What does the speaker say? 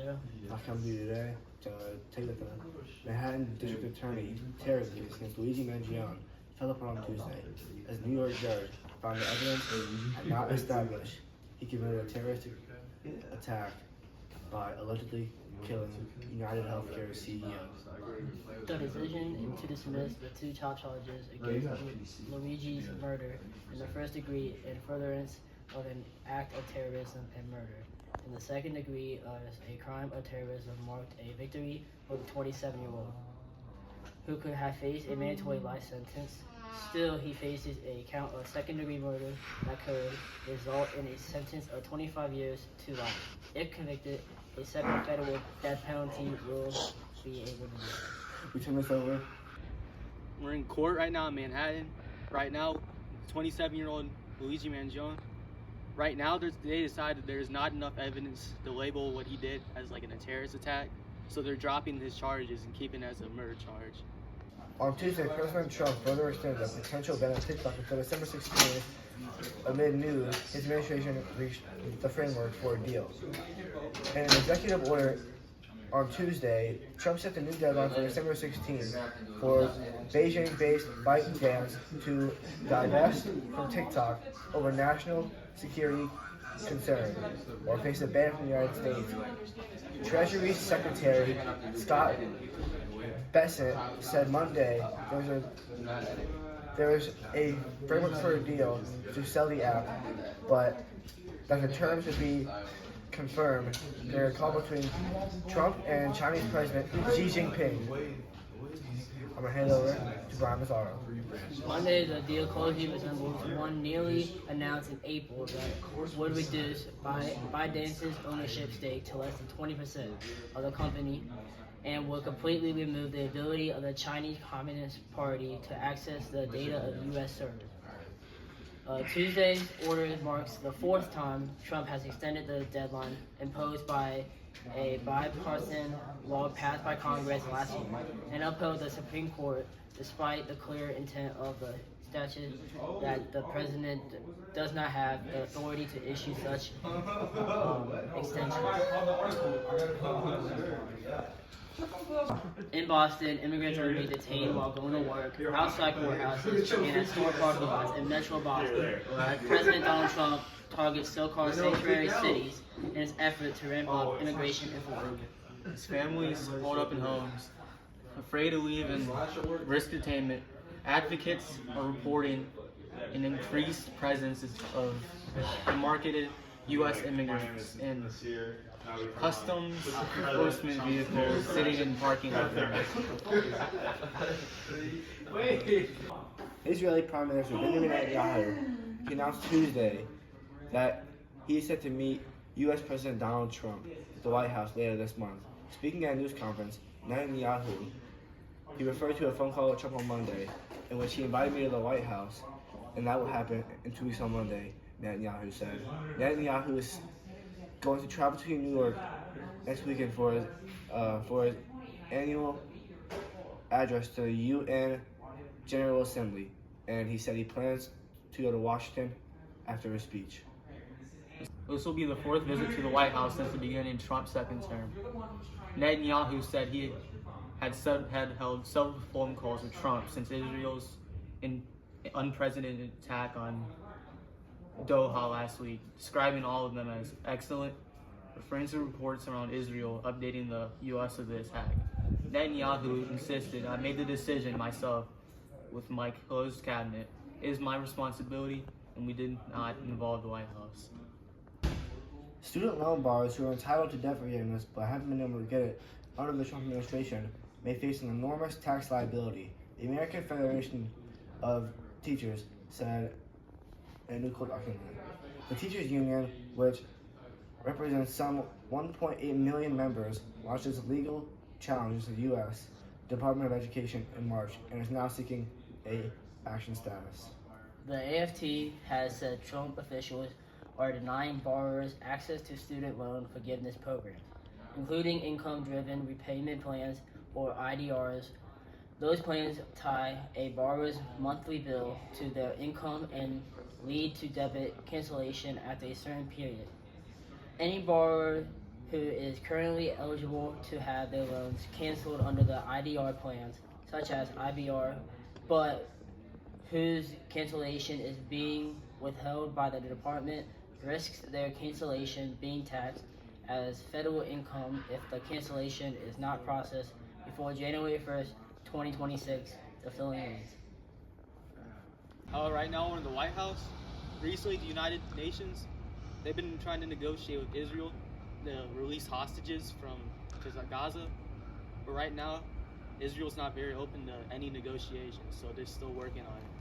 0. I come to you today to take the Manhattan District Attorney terrorist case against Luigi Mangione fell apart on Tuesday, as New York judge found the evidence had not established he committed a terroristic attack by allegedly killing United Healthcare CEO. The decision to dismiss the two top charges against Luigi's murder in the first degree in furtherance of an act of terrorism and murder. In the second degree as a crime of terrorism marked a victory for the 27-year-old, who could have faced a mandatory life sentence. Still, he faces a count of second-degree murder that could result in a sentence of 25 years to life. If convicted, a separate federal death penalty will be able to use. We turn this over. We're in court right now in Manhattan. Right now, 27-year-old Luigi Mangione. Right now, they decided there's not enough evidence to label what he did as like a terrorist attack, so they're dropping his charges and keeping it as a murder charge. On Tuesday, President Trump further extended a potential ban on TikTok until December 16th. Amid news, his administration reached the framework for a deal. In an executive order on Tuesday, Trump set the new deadline for December 16th for Beijing-based ByteDance to divest from TikTok over national security concern or face a ban from the United States. Treasury Secretary Scott Bessent said Monday there is a framework for a deal to sell the app, but that the terms would be confirmed during a call between Trump and Chinese President Xi Jinping. I'm going to hand it over to Brian Mazzaro. Monday, the deal closely resembles one nearly announced in April that would reduce ByteDance's ownership stake to less than 20% of the company and would completely remove the ability of the Chinese Communist Party to access the data of U.S. servers. Tuesday's order marks the fourth time Trump has extended the deadline imposed by a bipartisan law passed by Congress last year and upheld the Supreme Court despite the clear intent of the statute that the president does not have the authority to issue such extensions. In Boston, immigrants are being detained while going to work outside courthouses and at store parking lots in Metro Boston. President Donald Trump targets so-called sanctuary cities in his effort to ramp up immigration enforcement. His families hold up in homes, afraid to leave and risk detainment. Advocates are reporting an increased presence of unmarketed U.S. immigrants in customs enforcement vehicles sitting in parking lots. Israeli Prime Minister Benjamin Netanyahu announced Tuesday that he is set to meet U.S. President Donald Trump at the White House later this month. Speaking at a news conference, Netanyahu referred to a phone call with Trump on Monday in which he invited me to the White House, and that will happen in 2 weeks on Monday, Netanyahu said. Netanyahu is going to travel to New York next weekend for his annual address to the UN General Assembly, and he said he plans to go to Washington after his speech. This will be the fourth visit to the White House since the beginning of Trump's second term. Netanyahu said he had held several phone calls with Trump since Israel's unprecedented attack on Doha last week, describing all of them as excellent, referring to reports around Israel updating the U.S. of the attack. Netanyahu insisted, "I made the decision myself with my closed cabinet. It is my responsibility, and we did not involve the White House." Student loan borrowers who are entitled to debt forgiveness but haven't been able to get it under the Trump administration may face an enormous tax liability. The American Federation of Teachers said in a new court document. The teachers union, which represents some 1.8 million members, launched its legal challenge to the U.S. Department of Education in March and is now seeking a action status. The AFT has said Trump officials are denying borrowers access to student loan forgiveness programs, including income-driven repayment plans or IDRs. Those plans tie a borrower's monthly bill to their income and lead to debit cancellation after a certain period. Any borrower who is currently eligible to have their loans canceled under the IDR plans, such as IBR, but whose cancellation is being withheld by the department, risks their cancellation being taxed as federal income if the cancellation is not processed before January 1st, 2026, the filling ends. Right now we're in the White House. Recently, the United Nations, they've been trying to negotiate with Israel to release hostages from Gaza. But right now, Israel's not very open to any negotiations, so they're still working on it.